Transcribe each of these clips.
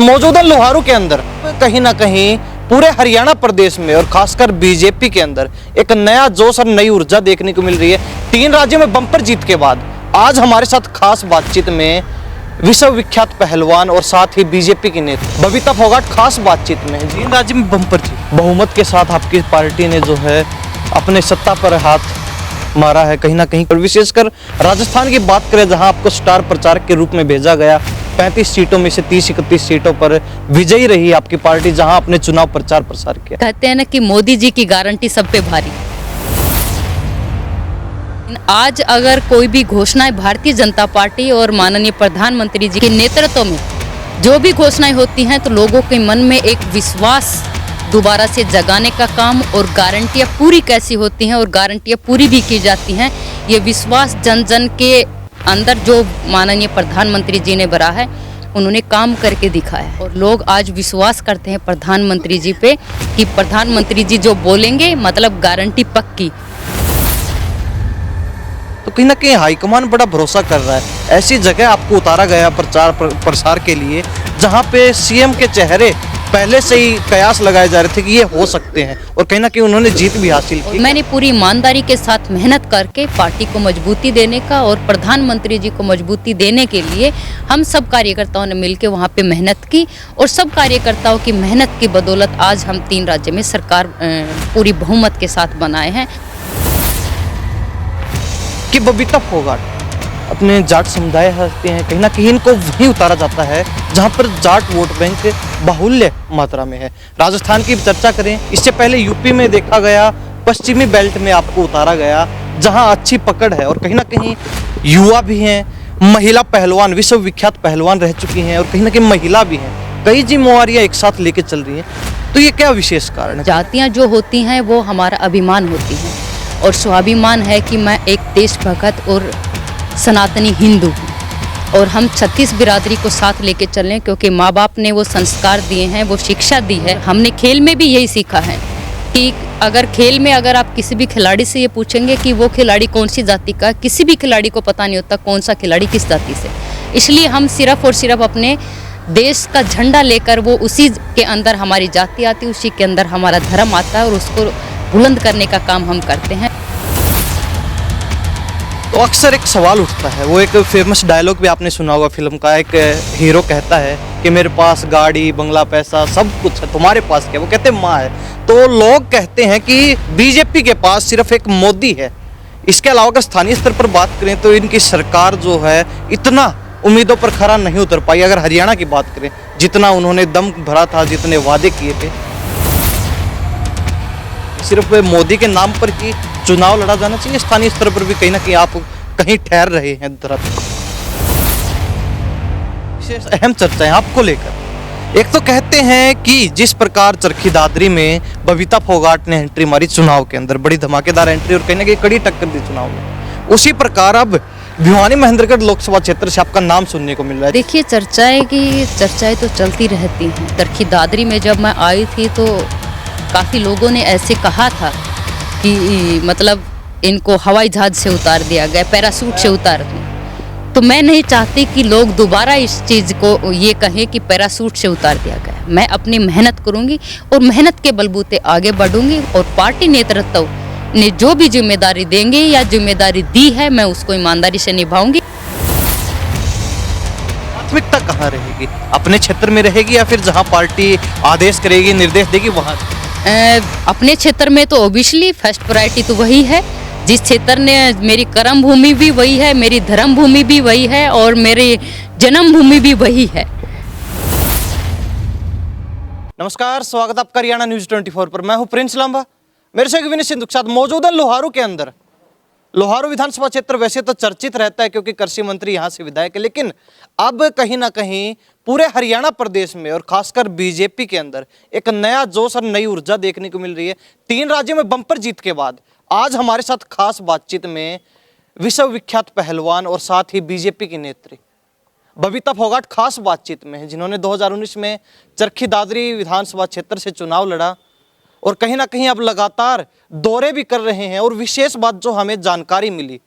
मौजूदा लोहारू के अंदर कहीं ना कहीं पूरे हरियाणा प्रदेश में और खासकर बीजेपी के अंदर एक नया जोश और नई ऊर्जा देखने को मिल रही है। 3 राज्यों में बम्पर जीत के बाद आज हमारे साथ खास बातचीत में विश्व विख्यात पहलवान और साथ ही बीजेपी की नेता बबीता फोगाट खास बातचीत में 3 राज्य में बम्पर जीत बहुमत के साथ आपकी पार्टी ने जो है अपने सत्ता पर हाथ मारा है कहीं ना कहीं। और विशेषकर राजस्थान की बात करें जहां आपको स्टार प्रचारक के रूप में भेजा गया, 35 सीटों में से 30-31 सीटों पर विजयी रही आपकी पार्टी जहां आपने चुनाव प्रचार प्रसार किया। कहते हैं ना कि मोदी जी की गारंटी सब पे भारी। आज अगर कोई भी घोषणाएं भारतीय जनता पार्टी और माननीय प्रधानमंत्री जी के नेतृत्व में जो भी घोषणाएं होती हैं तो लोगों के मन में एक विश्वास दोबारा से जगाने का काम और गारंटियां पूरी कैसी होती हैं और गारंटियां पूरी भी की जाती हैं, ये विश्वास जन जन के अंदर जो माननीय प्रधानमंत्री जी ने भरा है उन्होंने काम करके दिखाया और लोग आज विश्वास करते हैं प्रधानमंत्री जी पे कि प्रधानमंत्री जी जो बोलेंगे मतलब गारंटी पक्की। तो कहीं ना कहीं हाईकमान बड़ा भरोसा कर रहा है। ऐसी जगह आपको उतारा गया प्रचार प्रसार के लिए जहां पे सीएम के चेहरे पहले से ही कयास लगाए जा रहे थे कि ये हो सकते हैं और कहीं ना कहीं उन्होंने जीत भी हासिल की। मैंने पूरी ईमानदारी के साथ मेहनत करके पार्टी को मजबूती देने का और प्रधानमंत्री जी को मजबूती देने के लिए हम सब कार्यकर्ताओं ने मिलकर वहाँ पे मेहनत की और सब कार्यकर्ताओं की मेहनत की बदौलत आज हम 3 राज्य में सरकार पूरी बहुमत के साथ बनाए हैं। कि बबीता फोगाट अपने जाट समुदाय हंसते हैं कहीं ना कहीं इनको वहीं उतारा जाता है जहां पर जाट वोट बैंक बाहुल्य मात्रा में है। राजस्थान की चर्चा करें, इससे पहले यूपी में देखा गया, पश्चिमी बेल्ट में आपको उतारा गया जहां अच्छी पकड़ है और कहीं ना कहीं युवा भी हैं, महिला पहलवान विश्व विख्यात पहलवान रह चुकी हैं और कहीं ना कहीं महिला भी हैं, कई जिम्मेवारियां एक साथ लेके चल रही हैं। तो ये क्या विशेष कारण है? जातियाँ जो होती हैं वो हमारा अभिमान होती हैं और स्वाभिमान है कि मैं एक देशभक्त और सनातनी हिंदू हूँ और हम 36 बिरादरी को साथ लेके चलें क्योंकि माँ बाप ने वो संस्कार दिए हैं, वो शिक्षा दी है। हमने खेल में भी यही सीखा है कि अगर खेल में अगर आप किसी भी खिलाड़ी से ये पूछेंगे कि वो खिलाड़ी कौन सी जाति का, किसी भी खिलाड़ी को पता नहीं होता कौन सा खिलाड़ी किस जाति से। इसलिए हम सिर्फ और सिर्फ अपने देश का झंडा लेकर वो उसी के अंदर हमारी जाति आती है, उसी के अंदर हमारा धर्म आता है और उसको बुलंद करने का काम हम करते हैं। तो अक्सर एक सवाल उठता है, वो एक फेमस डायलॉग भी आपने सुना होगा फिल्म का, एक हीरो कहता है कि मेरे पास गाड़ी बंगला पैसा सब कुछ है, तुम्हारे पास क्या? वो कहते हैं माँ है। तो लोग कहते हैं कि बीजेपी के पास सिर्फ एक मोदी है। इसके अलावा अगर स्थानीय स्तर पर बात करें तो इनकी सरकार जो है इतना उम्मीदों पर खरा नहीं उतर पाई। अगर हरियाणा की बात करें, जितना उन्होंने दम भरा था, जितने वादे किए थे, सिर्फ मोदी के नाम पर ही चुनाव लड़ा जाना चाहिए। स्थानीय स्तर पर भी कहीं ना कहीं आप कहीं ठहर रहे हैं। विशेष अहम चर्चा है आपको लेकर। एक तो कहते हैं कि जिस प्रकार चरखी दादरी में बबीता फोगाट ने एंट्री मारी चुनाव के अंदर, बड़ी धमाकेदार एंट्री और कहीं ना कहीं कड़ी टक्कर दी चुनाव में, उसी प्रकार अब भिवानी महेंद्रगढ़ लोकसभा क्षेत्र से आपका नाम सुनने को मिल रहा है। देखिए चर्चाएं तो चलती रहती हैं। चरखी दादरी में जब मैं आई थी तो काफ़ी लोगों ने ऐसे कहा था कि मतलब इनको हवाई जहाज से उतार दिया गया, पैराशूट से उतार दिया। तो मैं नहीं चाहती कि लोग दोबारा इस चीज़ को ये कहें कि पैराशूट से उतार दिया गया। मैं अपनी मेहनत करूंगी और मेहनत के बलबूते आगे बढ़ूंगी और पार्टी नेतृत्व ने जो भी जिम्मेदारी देंगे या जिम्मेदारी दी है मैं उसको ईमानदारी से निभाऊंगी। प्राथमिकता कहाँ रहेगी? अपने क्षेत्र में रहेगी या फिर जहाँ पार्टी आदेश करेगी, निर्देश देगी वहाँ? अपने क्षेत्र में तो ओबियसली फर्स्ट प्रायोरिटी तो वही है। जिस क्षेत्र ने मेरी कर्म भूमि भी वही है, मेरी धर्म भूमि भी वही है और मेरी जन्म भूमि भी वही है। नमस्कार, स्वागत है आपका हरियाणा न्यूज 24 पर। मैं हूं प्रिंस लांबा, मेरे से विनीत सिंधु के साथ मौजूदा लोहारू के अंदर। लोहारू विधानसभा क्षेत्र वैसे तो चर्चित रहता है क्योंकि कृषि मंत्री यहाँ से विधायक है, लेकिन अब कहीं ना कहीं पूरे हरियाणा प्रदेश में और खासकर बीजेपी के अंदर एक नया जोश और नई ऊर्जा देखने को मिल रही है। 3 राज्यों में बम्पर जीत के बाद आज हमारे साथ खास बातचीत में विश्व विख्यात पहलवान और साथ ही बीजेपी की नेत्री बबीता फोगाट खास बातचीत में है, जिन्होंने 2019 में चरखी दादरी विधानसभा क्षेत्र से चुनाव लड़ा और कहीं ना कहीं अब लगातार दौरे भी कर रहे हैं। और विशेष बात जो हमें जानकारी मिली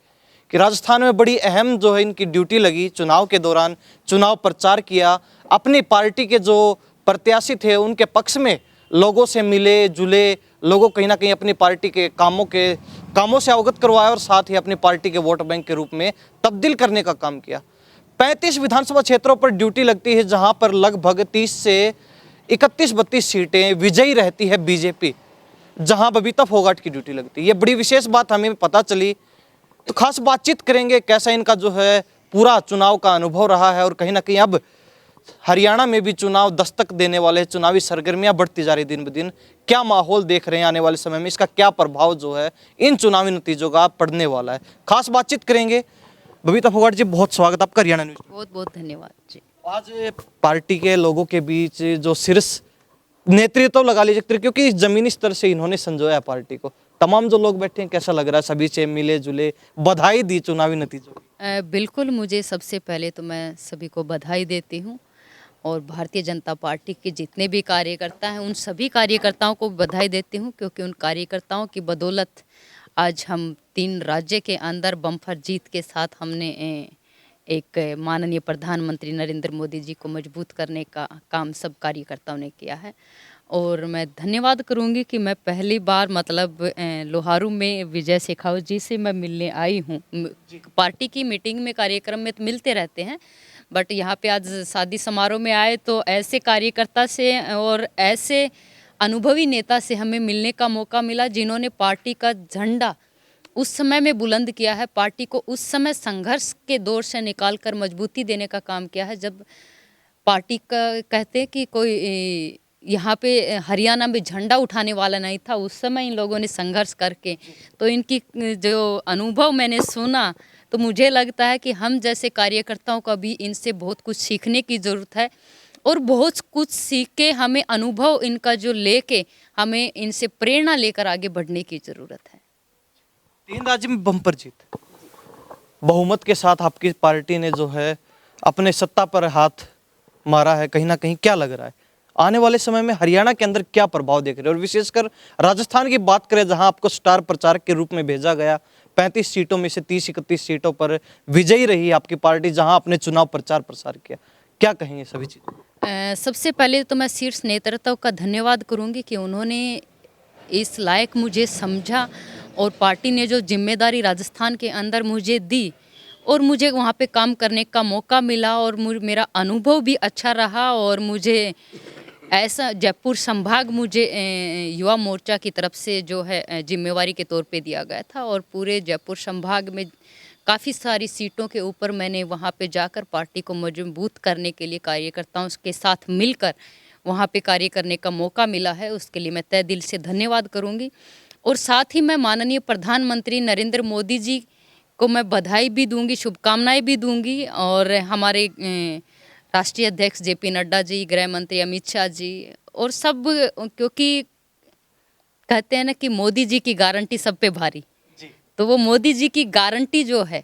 कि राजस्थान में बड़ी अहम जो है इनकी ड्यूटी लगी, चुनाव के दौरान चुनाव प्रचार किया, अपनी पार्टी के जो प्रत्याशी थे उनके पक्ष में लोगों से मिले जुले, लोगों कहीं ना कहीं अपनी पार्टी के कामों से अवगत करवाया और साथ ही अपनी पार्टी के वोट बैंक के रूप में तब्दील करने का काम किया। 35 विधानसभा क्षेत्रों पर ड्यूटी लगती है, जहां पर लगभग 30 से 31-32 सीटें विजयी रहती है बीजेपी, जहां बबीता फोगाट की ड्यूटी लगती है। ये बड़ी विशेष बात हमें पता चली, तो खास बातचीत करेंगे कैसा इनका जो है पूरा चुनाव का अनुभव रहा है और कहीं ना कहीं अब हरियाणा में भी चुनाव दस्तक देने वाले, चुनावी सरगर्मियां बढ़ती जा रही दिन ब दिन, क्या माहौल देख रहे हैं आने वाले समय में, इसका क्या प्रभाव जो है इन चुनावी नतीजों का पड़ने वाला है, खास बातचीत करेंगे। बबीता फोगाट जी, बहुत स्वागत आपका हरियाणा न्यूज। बहुत बहुत धन्यवाद जी। आज पार्टी के लोगों के बीच जो शीर्ष नेतृत्व लगा लीजिए, क्योंकि जमीनी स्तर से इन्होंने संजोया पार्टी को, तमाम जो लोग बैठे हैं कैसा लग रहा है, सभी से मिले जुले, बधाई दी चुनावी नतीजों की? बिल्कुल, मुझे सबसे पहले तो मैं सभी को बधाई देती हूँ और भारतीय जनता पार्टी के जितने भी कार्यकर्ता हैं उन सभी कार्यकर्ताओं को बधाई देती हूँ, क्योंकि उन कार्यकर्ताओं की बदौलत आज हम 3 राज्य के अंदर बम्पर जीत के साथ हमने एक माननीय प्रधानमंत्री नरेंद्र मोदी जी को मजबूत करने का काम सब कार्यकर्ताओं ने किया है। और मैं धन्यवाद करूंगी कि मैं पहली बार मतलब लोहारू में विजय शेखावत जी से मैं मिलने आई हूँ। पार्टी की मीटिंग में, कार्यक्रम में तो मिलते रहते हैं, बट यहाँ पे आज शादी समारोह में आए तो ऐसे कार्यकर्ता से और ऐसे अनुभवी नेता से हमें मिलने का मौका मिला, जिन्होंने पार्टी का झंडा उस समय में बुलंद किया है, पार्टी को उस समय संघर्ष के दौर से निकाल कर मजबूती देने का काम किया है। जब पार्टी का कहते हैं कि कोई यहाँ पे हरियाणा में झंडा उठाने वाला नहीं था, उस समय इन लोगों ने संघर्ष करके, तो इनकी जो अनुभव मैंने सुना तो मुझे लगता है कि हम जैसे कार्यकर्ताओं का भी इनसे बहुत कुछ सीखने की ज़रूरत है और बहुत कुछ सीख के हमें अनुभव इनका जो लेके हमें इनसे प्रेरणा लेकर आगे बढ़ने की ज़रूरत है। 3 राज्य में बम्पर जीत, बहुमत के साथ आपकी पार्टी ने जो है अपने सत्ता पर हाथ मारा है, कहीं ना कहीं क्या लग रहा है आने वाले समय में हरियाणा के अंदर क्या प्रभाव देख रहे हैं? और विशेषकर राजस्थान की बात करें, जहां आपको स्टार प्रचारक के रूप में भेजा गया, 35 सीटों में से 30-31 सीटों पर विजयी रही आपकी पार्टी, जहां आपने चुनाव प्रचार प्रसार किया, क्या कहेंगे सभी चीज़? सबसे पहले तो मैं शीर्ष नेतृत्व का धन्यवाद करूंगी कि उन्होंने इस लायक मुझे समझा और पार्टी ने जो जिम्मेदारी राजस्थान के अंदर मुझे दी और मुझे वहाँ पे काम करने का मौका मिला और मेरा अनुभव भी अच्छा रहा। और मुझे ऐसा जयपुर संभाग मुझे युवा मोर्चा की तरफ से जो है जिम्मेवारी के तौर पे दिया गया था और पूरे जयपुर संभाग में काफ़ी सारी सीटों के ऊपर मैंने वहाँ पे जाकर पार्टी को मजबूत करने के लिए कार्यकर्ताओं के साथ मिलकर वहाँ पे कार्य करने का मौका मिला है। उसके लिए मैं तहे दिल से धन्यवाद करूँगी। और साथ ही मैं माननीय प्रधानमंत्री नरेंद्र मोदी जी को मैं बधाई भी दूंगी, शुभकामनाएं भी दूंगी, और हमारे राष्ट्रीय अध्यक्ष जेपी नड्डा जी, गृह मंत्री अमित शाह जी और सब, क्योंकि कहते हैं ना कि मोदी जी की गारंटी सब पे भारी, तो वो मोदी जी की गारंटी जो है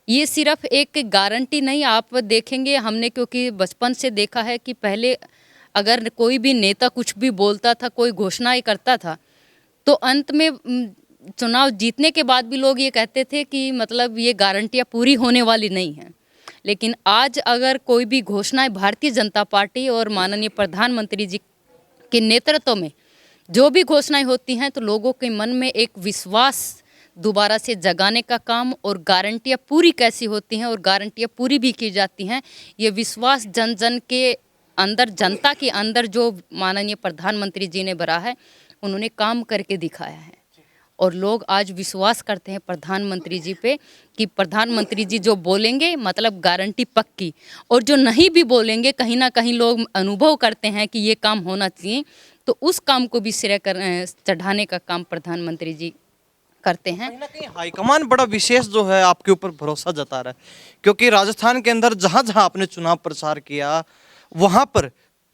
ये सिर्फ एक गारंटी नहीं, आप देखेंगे हमने क्योंकि बचपन से देखा है कि पहले अगर कोई भी नेता कुछ भी बोलता था, कोई घोषणाएं करता था, तो अंत में चुनाव जीतने के बाद भी लोग ये कहते थे कि मतलब ये गारंटियाँ पूरी होने वाली नहीं हैं। लेकिन आज अगर कोई भी घोषणाएं भारतीय जनता पार्टी और माननीय प्रधानमंत्री जी के नेतृत्व में जो भी घोषणाएं होती हैं, तो लोगों के मन में एक विश्वास दोबारा से जगाने का काम, और गारंटियाँ पूरी कैसी होती हैं और गारंटियाँ पूरी भी की जाती हैं, ये विश्वास जन जन के अंदर, जनता के अंदर जो माननीय प्रधानमंत्री जी ने भरा है, उन्होंने काम करके दिखाया है। और लोग आज विश्वास करते हैं प्रधानमंत्री जी पे कि प्रधानमंत्री जी जो बोलेंगे मतलब गारंटी पक्की, और जो नहीं भी बोलेंगे कहीं ना कहीं लोग अनुभव करते हैं कि ये काम होना चाहिए, तो उस काम को भी श्रेय चढ़ाने का काम प्रधानमंत्री जी करते हैं। कहीं ना कहीं हाईकमान बड़ा विशेष जो है आपके ऊपर भरोसा जता रहा है, क्योंकि राजस्थान के अंदर जहां जहां आपने चुनाव प्रचार किया वहां पर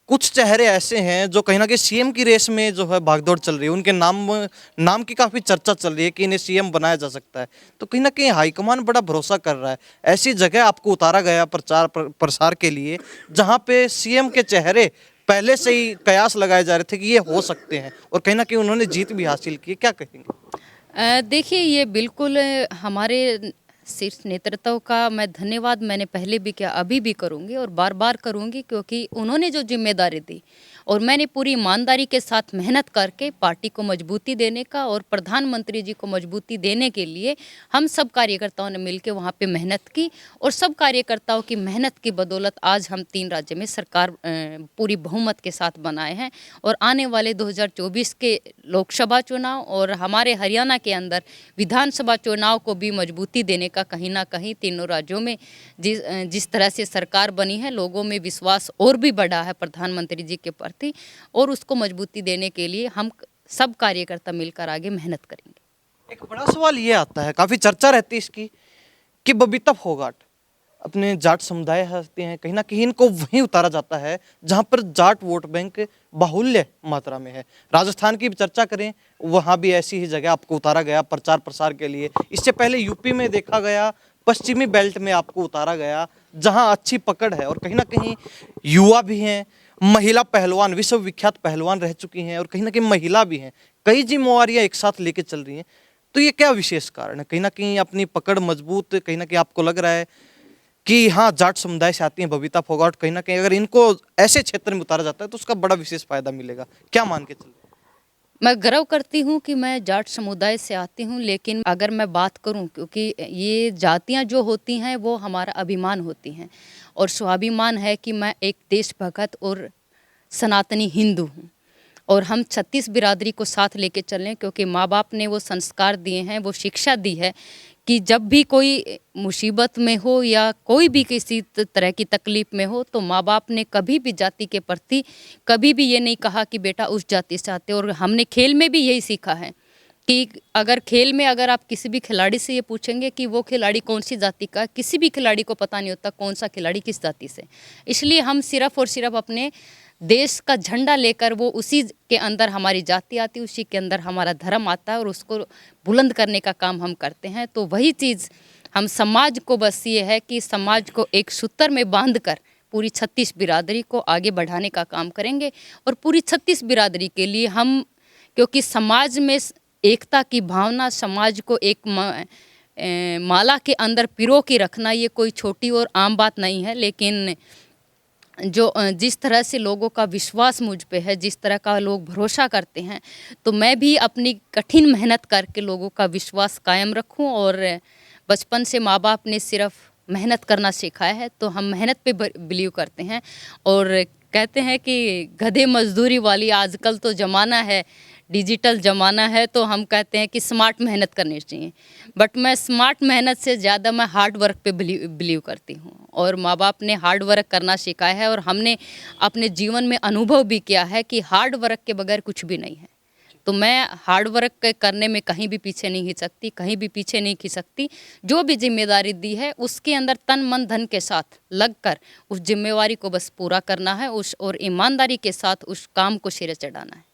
कुछ चेहरे ऐसे हैं जो कहीं ना कहीं सीएम की रेस में जो है भागदौड़ चल रही है, उनके नाम की काफ़ी चर्चा चल रही है कि इन्हें सीएम बनाया जा सकता है, तो कहीं ना कहीं हाईकमान बड़ा भरोसा कर रहा है। ऐसी जगह आपको उतारा गया प्रचार प्रसार के लिए जहां पे सीएम के चेहरे पहले से ही कयास लगाए जा रहे थे कि ये हो सकते हैं, और कहीं ना कहीं उन्होंने जीत भी हासिल की, क्या कहेंगे? देखिए, ये बिल्कुल हमारे शीर्ष नेतृत्व का मैं धन्यवाद मैंने पहले भी किया, अभी भी करूंगी और बार बार करूंगी, क्योंकि उन्होंने जो जिम्मेदारी दी और मैंने पूरी ईमानदारी के साथ मेहनत करके पार्टी को मजबूती देने का और प्रधानमंत्री जी को मजबूती देने के लिए हम सब कार्यकर्ताओं ने मिलकर वहाँ पे मेहनत की और सब कार्यकर्ताओं की मेहनत की बदौलत आज हम 3 राज्य में सरकार पूरी बहुमत के साथ बनाए हैं। और आने वाले 2024 के लोकसभा चुनाव और हमारे हरियाणा के अंदर विधानसभा चुनाव को भी मजबूती देने का कहीं ना कहीं तीनों राज्यों में जिस तरह से सरकार बनी है, लोगों में विश्वास और भी बढ़ा है प्रधानमंत्री जी के प्रति, और उसको मजबूती देने के लिए हम सब कार्यकर्ता मिलकर आगे मेहनत करेंगे। एक बड़ा सवाल ये आता है, काफी चर्चा रहती है इसकी, कि बबीता फोगाट अपने जाट समुदाय हंसते हैं, कहीं ना कहीं इनको वहीं उतारा जाता है जहां पर जाट वोट बैंक बाहुल्य मात्रा में है। राजस्थान की भी चर्चा करें, वहां भी ऐसी ही जगह आपको उतारा गया प्रचार प्रसार के लिए। इससे पहले यूपी में देखा गया, पश्चिमी बेल्ट में आपको उतारा गया जहां अच्छी पकड़ है और कहीं ना कहीं युवा भी हैं, महिला पहलवान, विश्वविख्यात पहलवान रह चुकी हैं और कहीं ना कहीं महिला भी हैं, कई जिम्मेवारियां एक साथ लेके चल रही हैं। तो ये क्या विशेष कारण है? कहीं ना कहीं अपनी पकड़ मजबूत, कहीं ना कहीं आपको लग रहा है कि हाँ जाट समुदाय से आती हैं बबीता फोगाट, कहीं ना कहीं अगर इनको ऐसे क्षेत्र में उतारा जाता है तो उसका बड़ा विशेष फायदा मिलेगा, क्या मान के चल रहे हैं? मैं गर्व करती हूँ कि मैं जाट समुदाय से आती हूँ, लेकिन अगर मैं बात करूँ, क्योंकि ये जातियाँ जो होती हैं वो हमारा अभिमान होती हैं और स्वाभिमान है कि मैं एक देशभक्त और सनातनी हिंदू हूँ और हम 36 बिरादरी को साथ लेके चलें, क्योंकि माँ बाप ने वो संस्कार दिए हैं, वो शिक्षा दी है कि जब भी कोई मुसीबत में हो या कोई भी किसी तरह की तकलीफ में हो तो माँ बाप ने कभी भी जाति के प्रति कभी भी ये नहीं कहा कि बेटा उस जाति से आते। और हमने खेल में भी यही सीखा है कि अगर खेल में अगर आप किसी भी खिलाड़ी से ये पूछेंगे कि वो खिलाड़ी कौन सी जाति का, किसी भी खिलाड़ी को पता नहीं होता कौन सा खिलाड़ी किस जाति से। इसलिए हम सिर्फ और सिर्फ अपने देश का झंडा लेकर, वो उसी के अंदर हमारी जाति आती है, उसी के अंदर हमारा धर्म आता है और उसको बुलंद करने का काम हम करते हैं। तो वही चीज़ हम समाज को, बस ये है कि समाज को एक सूत्र में बांधकर पूरी 36 बिरादरी को आगे बढ़ाने का काम करेंगे। और पूरी 36 बिरादरी के लिए हम, क्योंकि समाज में एकता की भावना, समाज को एक माला के अंदर पिरो के रखना, ये कोई छोटी और आम बात नहीं है। लेकिन जिस तरह से लोगों का विश्वास मुझ पे है, जिस तरह का लोग भरोसा करते हैं, तो मैं भी अपनी कठिन मेहनत करके लोगों का विश्वास कायम रखूं। और बचपन से माँ बाप ने सिर्फ मेहनत करना सिखाया है, तो हम मेहनत पे बिलीव करते हैं। और कहते हैं कि गधे मजदूरी वाली आजकल तो ज़माना है, डिजिटल ज़माना है, तो हम कहते हैं कि स्मार्ट मेहनत करनी चाहिए। बट मैं स्मार्ट मेहनत से ज़्यादा मैं हार्ड वर्क पे बिलीव करती हूँ और माँ बाप ने हार्ड वर्क करना सिखाया है और हमने अपने जीवन में अनुभव भी किया है कि हार्ड वर्क के बगैर कुछ भी नहीं है। तो मैं हार्ड वर्क करने में कहीं भी पीछे नहीं खिसकती, कहीं भी पीछे नहीं खिसकती। जो भी जिम्मेदारी दी है उसके अंदर तन मन धन के साथ लगकर उस जिम्मेवारी को बस पूरा करना है, और ईमानदारी के साथ उस काम को सिरे चढ़ाना है।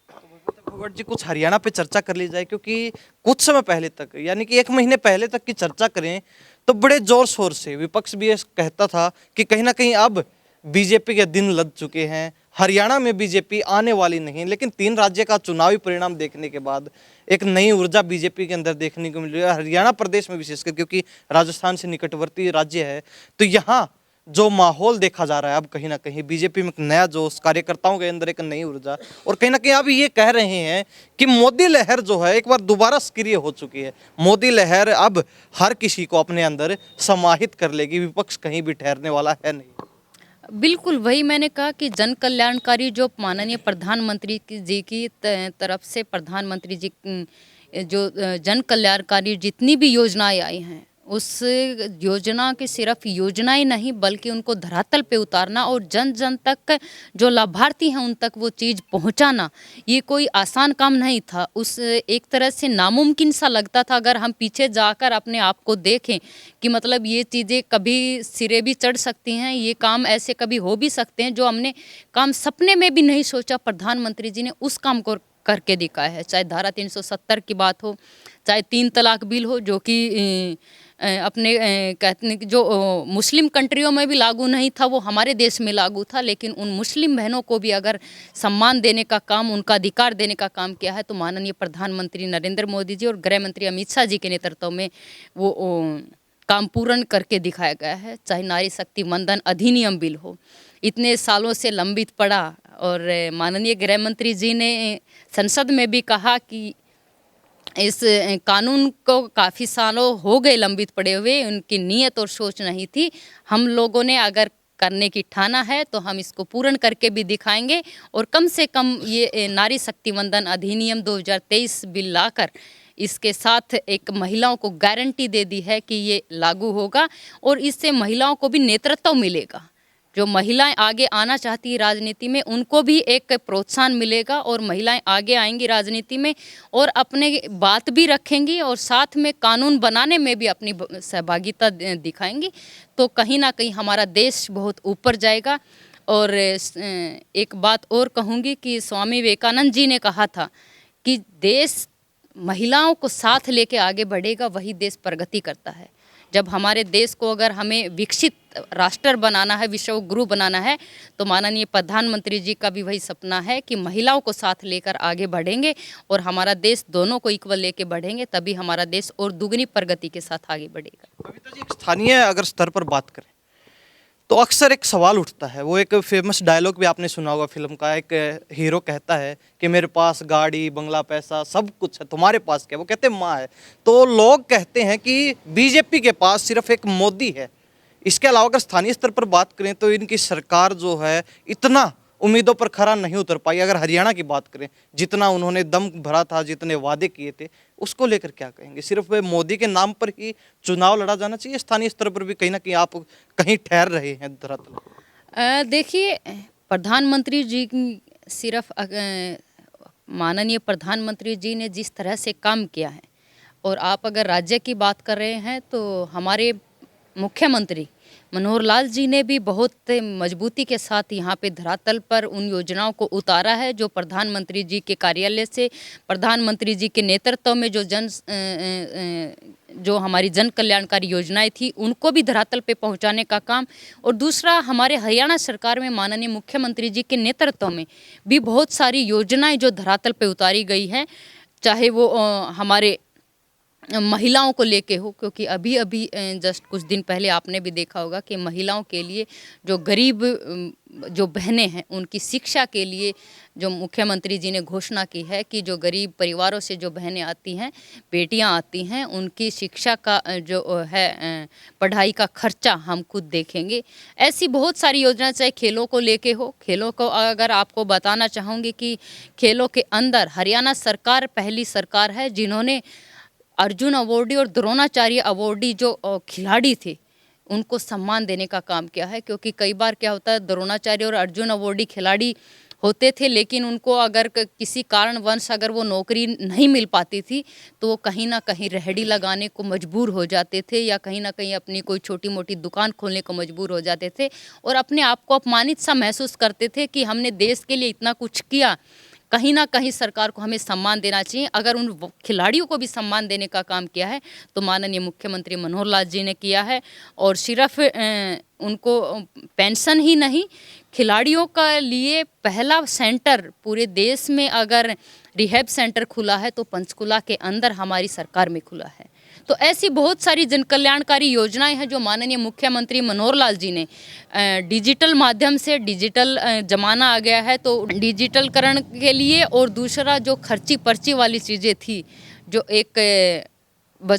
फोगाट जी, कुछ हरियाणा पे चर्चा कर ली जाए, क्योंकि कुछ समय पहले तक, यानी कि 1 महीने पहले तक की चर्चा करें तो बड़े जोर शोर से विपक्ष भी ये कहता था कि कहीं ना कहीं अब बीजेपी के दिन लद चुके हैं, हरियाणा में बीजेपी आने वाली नहीं। लेकिन 3 राज्य का चुनावी परिणाम देखने के बाद एक नई ऊर्जा बीजेपी के अंदर देखने को मिल रही है, हरियाणा प्रदेश में विशेषकर, क्योंकि राजस्थान से निकटवर्ती राज्य है। तो यहाँ जो माहौल देखा जा रहा है अब कहीं ना कहीं बीजेपी में एक नया जोश, कार्यकर्ताओं के अंदर एक नई ऊर्जा, और कहीं ना कहीं अब ये कह रहे हैं कि मोदी लहर जो है एक बार दोबारा सक्रिय हो चुकी है। मोदी लहर अब हर किसी को अपने अंदर समाहित कर लेगी, विपक्ष कहीं भी ठहरने वाला है नहीं। बिल्कुल वही मैंने कहा कि जन कल्याणकारी जो माननीय प्रधानमंत्री जी की तरफ से, प्रधानमंत्री जी जो जन कल्याणकारी जितनी भी योजनाएं आई हैं, उस योजना की सिर्फ योजनाएं नहीं बल्कि उनको धरातल पे उतारना और जन जन तक जो लाभार्थी हैं उन तक वो चीज़ पहुंचाना, ये कोई आसान काम नहीं था। उस एक तरह से नामुमकिन सा लगता था अगर हम पीछे जाकर अपने आप को देखें कि मतलब ये चीज़ें कभी सिरे भी चढ़ सकती हैं, ये काम ऐसे कभी हो भी सकते हैं जो हमने काम सपने में भी नहीं सोचा। प्रधानमंत्री जी ने उस काम को करके दिखाया है, चाहे धारा 370 की बात हो, चाहे 3 तलाक बिल हो, जो कि अपने कहते हैं कि जो मुस्लिम कंट्रियों में भी लागू नहीं था वो हमारे देश में लागू था। लेकिन उन मुस्लिम बहनों को भी अगर सम्मान देने का काम, उनका अधिकार देने का काम किया है तो माननीय प्रधानमंत्री नरेंद्र मोदी जी और गृह मंत्री अमित शाह जी के नेतृत्व में वो काम पूर्ण करके दिखाया गया है। चाहे नारी शक्ति वंदन अधिनियम बिल हो, इतने सालों से लंबित पड़ा, और माननीय गृह मंत्री जी ने संसद में भी कहा कि इस कानून को काफ़ी सालों हो गए लंबित पड़े हुए, उनकी नीयत और सोच नहीं थी। हम लोगों ने अगर करने की ठाना है तो हम इसको पूर्ण करके भी दिखाएंगे, और कम से कम ये नारी शक्ति वंदन अधिनियम 2023 बिल लाकर इसके साथ एक महिलाओं को गारंटी दे दी है कि ये लागू होगा, और इससे महिलाओं को भी नेतृत्व मिलेगा। जो महिलाएं आगे आना चाहती है राजनीति में, उनको भी एक प्रोत्साहन मिलेगा, और महिलाएं आगे आएंगी राजनीति में और अपने बात भी रखेंगी, और साथ में कानून बनाने में भी अपनी सहभागिता दिखाएंगी। तो कहीं ना कहीं हमारा देश बहुत ऊपर जाएगा। और एक बात और कहूँगी कि स्वामी विवेकानंद जी ने कहा था कि देश महिलाओं को साथ लेके आगे बढ़ेगा, वही देश प्रगति करता है। जब हमारे देश को अगर हमें विकसित राष्ट्र बनाना है, विश्व गुरु बनाना है, तो माननीय प्रधानमंत्री जी का भी वही सपना है कि महिलाओं को साथ लेकर आगे बढ़ेंगे और हमारा देश दोनों को इक्वल लेके बढ़ेंगे, तभी हमारा देश और दुगनी प्रगति के साथ आगे बढ़ेगा। बबीता जी, एक स्थानीय अगर स्तर पर बात करें तो अक्सर एक सवाल उठता है, वो एक फेमस डायलॉग भी आपने सुना होगा फिल्म का, एक हीरो कहता है कि मेरे पास गाड़ी बंगला पैसा सब कुछ है, तुम्हारे पास क्या? वो कहते हैं माँ है। तो लोग कहते हैं कि बीजेपी के पास सिर्फ एक मोदी है। इसके अलावा अगर स्थानीय स्तर पर बात करें तो इनकी सरकार जो है इतना उम्मीदों पर खरा नहीं उतर पाई। अगर हरियाणा की बात करें, जितना उन्होंने दम भरा था, जितने वादे किए थे, उसको लेकर क्या कहेंगे? सिर्फ मोदी के नाम पर ही चुनाव लड़ा जाना चाहिए? स्थानीय स्तर पर भी कहीं ना कहीं आप कहीं ठहर रहे हैं धरातल? देखिए, प्रधानमंत्री जी सिर्फ माननीय प्रधानमंत्री जी ने जिस तरह से काम किया है, और आप अगर राज्य की बात कर रहे हैं तो हमारे मुख्यमंत्री मनोहर लाल जी ने भी बहुत मजबूती के साथ यहाँ पे धरातल पर उन योजनाओं को उतारा है जो प्रधानमंत्री जी के कार्यालय से, प्रधानमंत्री जी के नेतृत्व में जो हमारी जन कल्याणकारी योजनाएं थी, उनको भी धरातल पे पहुंचाने का काम। और दूसरा, हमारे हरियाणा सरकार में माननीय मुख्यमंत्री जी के नेतृत्व में भी बहुत सारी योजनाएं जो धरातल पे उतारी गई हैं, चाहे वो हमारे महिलाओं को लेके हो, क्योंकि अभी अभी जस्ट कुछ दिन पहले आपने भी देखा होगा कि महिलाओं के लिए जो गरीब जो बहनें हैं, उनकी शिक्षा के लिए जो मुख्यमंत्री जी ने घोषणा की है कि जो गरीब परिवारों से जो बहनें आती हैं, बेटियां आती हैं, उनकी शिक्षा का जो है पढ़ाई का खर्चा हम खुद देखेंगे। ऐसी बहुत सारी योजना, चाहे खेलों को लेके हो। खेलों को अगर आपको बताना चाहूँगी कि खेलों के अंदर हरियाणा सरकार पहली सरकार है जिन्होंने अर्जुन अवॉर्डी और द्रोणाचार्य अवॉर्डी जो खिलाड़ी थे, उनको सम्मान देने का काम किया है। क्योंकि कई बार क्या होता है, द्रोणाचार्य और अर्जुन अवॉर्डी खिलाड़ी होते थे, लेकिन उनको अगर किसी कारणवश अगर वो नौकरी नहीं मिल पाती थी तो वो कहीं ना कहीं रेहड़ी लगाने को मजबूर हो जाते थे, या कहीं ना कहीं अपनी कोई छोटी मोटी दुकान खोलने को मजबूर हो जाते थे, और अपने आप को अपमानित सा महसूस करते थे कि हमने देश के लिए इतना कुछ किया। कहीं ना कहीं सरकार को हमें सम्मान देना चाहिए। अगर उन खिलाड़ियों को भी सम्मान देने का काम किया है तो माननीय मुख्यमंत्री मनोहर लाल जी ने किया है। और सिर्फ उनको पेंशन ही नहीं, खिलाड़ियों का लिए पहला सेंटर पूरे देश में अगर रिहैब सेंटर खुला है तो पंचकुला के अंदर हमारी सरकार में खुला है। तो ऐसी बहुत सारी जन कल्याणकारी योजनाएं हैं जो माननीय मुख्यमंत्री मनोहर लाल जी ने डिजिटल माध्यम से, डिजिटल जमाना आ गया है तो डिजिटलकरण के लिए, और दूसरा जो खर्ची पर्ची वाली चीज़ें थी, जो एक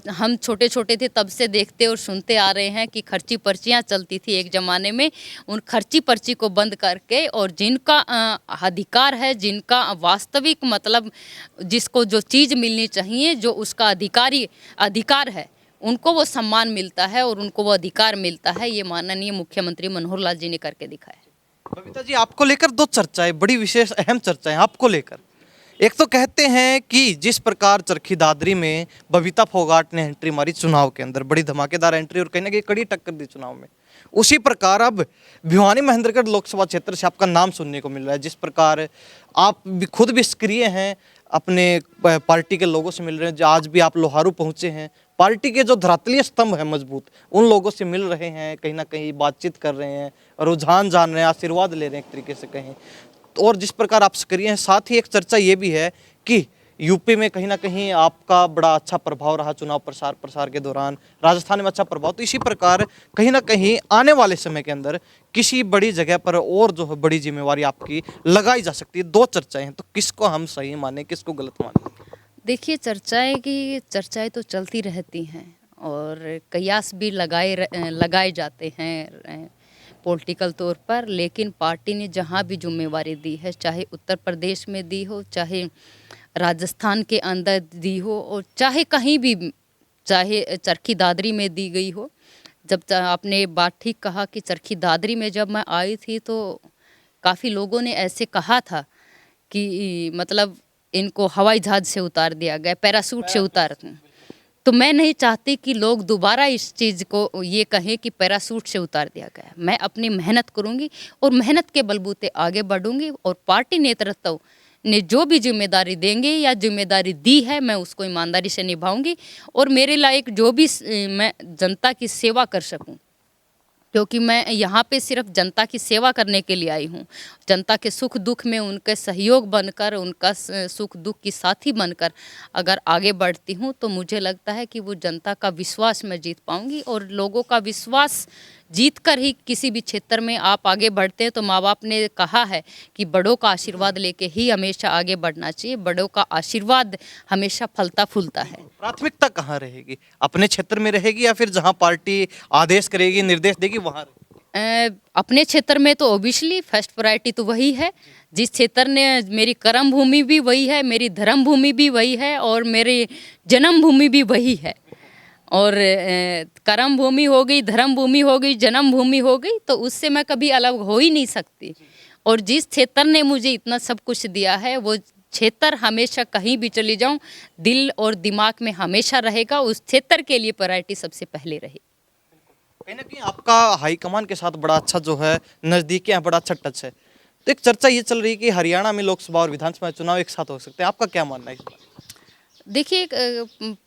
हम छोटे छोटे थे तब से देखते और सुनते आ रहे हैं कि खर्ची पर्चियाँ चलती थी एक ज़माने में, उन खर्ची पर्ची को बंद करके, और जिनका अधिकार है, जिनका वास्तविक मतलब जिसको जो चीज़ मिलनी चाहिए, जो उसका अधिकार है, उनको वो सम्मान मिलता है और उनको वो अधिकार मिलता है। ये माननीय मुख्यमंत्री मनोहर लाल जी ने करके दिखाया। बबीता जी, आपको लेकर दो चर्चाएं, बड़ी विशेष अहम चर्चाएं आपको लेकर। एक तो कहते हैं कि जिस प्रकार चरखी दादरी में बबीता फोगाट ने एंट्री मारी चुनाव के अंदर, बड़ी धमाकेदार एंट्री और कहीं ना कहीं कड़ी टक्कर दी चुनाव में, उसी प्रकार अब भिवानी महेंद्रगढ़ लोकसभा क्षेत्र से आपका नाम सुनने को मिल रहा है। जिस प्रकार आप भी खुद भी सक्रिय हैं, अपने पार्टी के लोगों से मिल रहे हैं, जो आज भी आप लोहारू पहुंचे हैं, पार्टी के जो धरातलीय स्तंभ है मजबूत, उन लोगों से मिल रहे हैं, कहीं ना कहीं बातचीत कर रहे हैं, रुझान जान रहे हैं, आशीर्वाद ले रहे हैं एक तरीके से कहें। और जिस प्रकार आप सक्रिय हैं, साथ ही एक चर्चा ये भी है कि यूपी में कहीं ना कहीं आपका बड़ा अच्छा प्रभाव रहा चुनाव प्रसार के दौरान, राजस्थान में अच्छा प्रभाव, तो इसी प्रकार कहीं ना कहीं आने वाले समय के अंदर किसी बड़ी जगह पर और जो है बड़ी जिम्मेवारी आपकी लगाई जा सकती है। दो चर्चाएं हैं, तो किसको हम सही माने, किसको गलत माने? देखिए, चर्चाएं तो चलती रहती हैं और कयास भी लगाए जाते हैं पॉलिटिकल तौर पर, लेकिन पार्टी ने जहां भी जिम्मेवारी दी है, चाहे उत्तर प्रदेश में दी हो, चाहे राजस्थान के अंदर दी हो, और चाहे कहीं भी, चाहे चरखी दादरी में दी गई हो। जब आपने बात ठीक कहा कि चरखी दादरी में जब मैं आई थी तो काफ़ी लोगों ने ऐसे कहा था कि मतलब इनको हवाई जहाज से उतार दिया गया, पैराशूट से उतार। तो मैं नहीं चाहती कि लोग दोबारा इस चीज़ को ये कहें कि पैराशूट से उतार दिया गया। मैं अपनी मेहनत करूंगी और मेहनत के बलबूते आगे बढ़ूंगी, और पार्टी नेतृत्व ने जो भी जिम्मेदारी देंगे या जिम्मेदारी दी है, मैं उसको ईमानदारी से निभाऊंगी, और मेरे लायक जो भी मैं जनता की सेवा कर सकूं, क्योंकि मैं यहाँ पे सिर्फ जनता की सेवा करने के लिए आई हूँ। जनता के सुख दुख में उनके सहयोग बनकर, उनका सुख दुख की साथी बनकर अगर आगे बढ़ती हूँ, तो मुझे लगता है कि वो जनता का विश्वास मैं जीत पाऊँगी। और लोगों का विश्वास जीत कर ही किसी भी क्षेत्र में आप आगे बढ़ते हैं। तो माँ बाप ने कहा है कि बड़ों का आशीर्वाद लेके ही हमेशा आगे बढ़ना चाहिए। बड़ों का आशीर्वाद हमेशा फलता फूलता है। प्राथमिकता कहाँ रहेगी? अपने क्षेत्र में रहेगी या फिर जहाँ पार्टी आदेश करेगी, निर्देश देगी वहाँ? अपने क्षेत्र में तो ओबियसली फर्स्ट प्रायोरिटी तो वही है। जिस क्षेत्र ने मेरी कर्म भूमि भी वही है, मेरी धर्म भूमि भी वही है, और मेरी जन्म भूमि भी वही है। और कर्म भूमि हो गई, धर्म भूमि हो गई, जन्म भूमि हो गई, तो उससे मैं कभी अलग हो ही नहीं सकती। और जिस क्षेत्र ने मुझे इतना सब कुछ दिया है, वो क्षेत्र हमेशा कहीं भी चली जाऊं, दिल और दिमाग में हमेशा रहेगा। उस क्षेत्र के लिए प्रायोरिटी सबसे पहले रहे। कहीं ना कहीं आपका हाईकमान के साथ बड़ा अच्छा जो है नज़दीकी है, बड़ा अच्छा टच है। तो एक चर्चा ये चल रही है कि हरियाणा में लोकसभा और विधानसभा चुनाव एक साथ हो सकते हैं, आपका क्या मानना है इस पर? देखिए,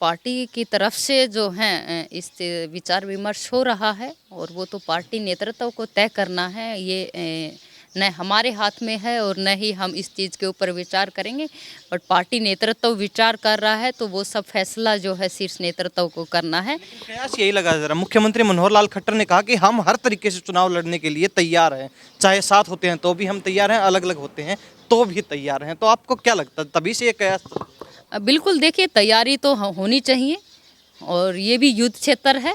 पार्टी की तरफ से जो है इस विचार विमर्श हो रहा है, और वो तो पार्टी नेतृत्व को तय करना है। ये न हमारे हाथ में है और न ही हम इस चीज़ के ऊपर विचार करेंगे। बट पार्टी नेतृत्व विचार कर रहा है, तो वो सब फैसला जो है शीर्ष नेतृत्व को करना है। प्रयास यही लगा जरा, मुख्यमंत्री मनोहर लाल खट्टर ने कहा कि हम हर तरीके से चुनाव लड़ने के लिए तैयार हैं, चाहे साथ होते हैं तो भी हम तैयार हैं, अलग अलग होते हैं तो भी तैयार हैं। तो आपको क्या लगता है, तभी से ये प्रयास? बिल्कुल, देखिए, तैयारी तो होनी चाहिए, और ये भी युद्ध क्षेत्र है,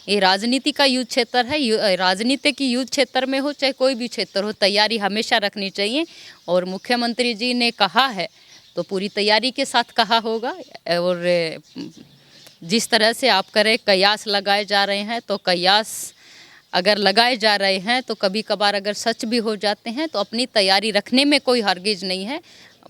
ये राजनीति का युद्ध क्षेत्र है। राजनीति की युद्ध क्षेत्र में हो चाहे कोई भी क्षेत्र हो, तैयारी हमेशा रखनी चाहिए। और मुख्यमंत्री जी ने कहा है तो पूरी तैयारी के साथ कहा होगा। और जिस तरह से आप करें, कयास लगाए जा रहे हैं, तो कयास अगर लगाए जा रहे हैं तो कभी कभार अगर सच भी हो जाते हैं, तो अपनी तैयारी रखने में कोई हरगिज नहीं है।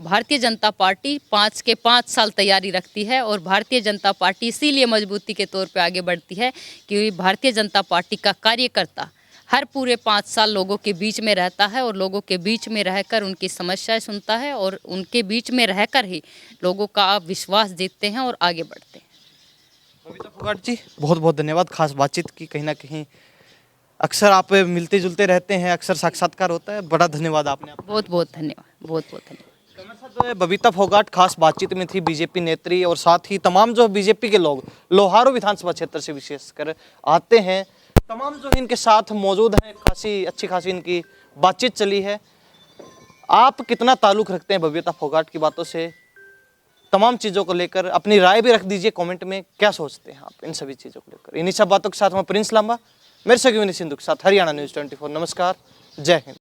भारतीय जनता पार्टी 5 के 5 साल तैयारी रखती है, और भारतीय जनता पार्टी इसीलिए मजबूती के तौर पे आगे बढ़ती है कि भारतीय जनता पार्टी का कार्यकर्ता हर पूरे 5 साल लोगों के बीच में रहता है, और लोगों के बीच में रहकर उनकी समस्याएं सुनता है, और उनके बीच में रहकर ही लोगों का विश्वास जीतते हैं और आगे बढ़ते हैं। बबीता फोगाट जी, बहुत बहुत धन्यवाद खास बातचीत की। कहीं ना कहीं अक्सर आप मिलते जुलते रहते हैं, अक्सर साक्षात्कार होता है, बड़ा धन्यवाद आपने। बहुत बहुत धन्यवाद, बहुत बहुत धन्यवाद। जो है बबीता फोगाट खास बातचीत में थी, बीजेपी नेत्री, और साथ ही तमाम जो बीजेपी के लोग लोहारू विधानसभा क्षेत्र से विशेषकर आते हैं, तमाम जो इनके साथ मौजूद हैं, अच्छी खासी इनकी बातचीत चली है। आप कितना ताल्लुक़ रखते हैं बबीता फोगाट की बातों से, तमाम चीज़ों को लेकर अपनी राय भी रख दीजिए कमेंट में। क्या सोचते हैं आप इन सभी चीज़ों को लेकर? इन्हीं सब बातों के साथ मैं प्रिंस लांबा, मेरे सहयोगी सिंधु के साथ हरियाणा न्यूज़ 24। नमस्कार, जय हिंद।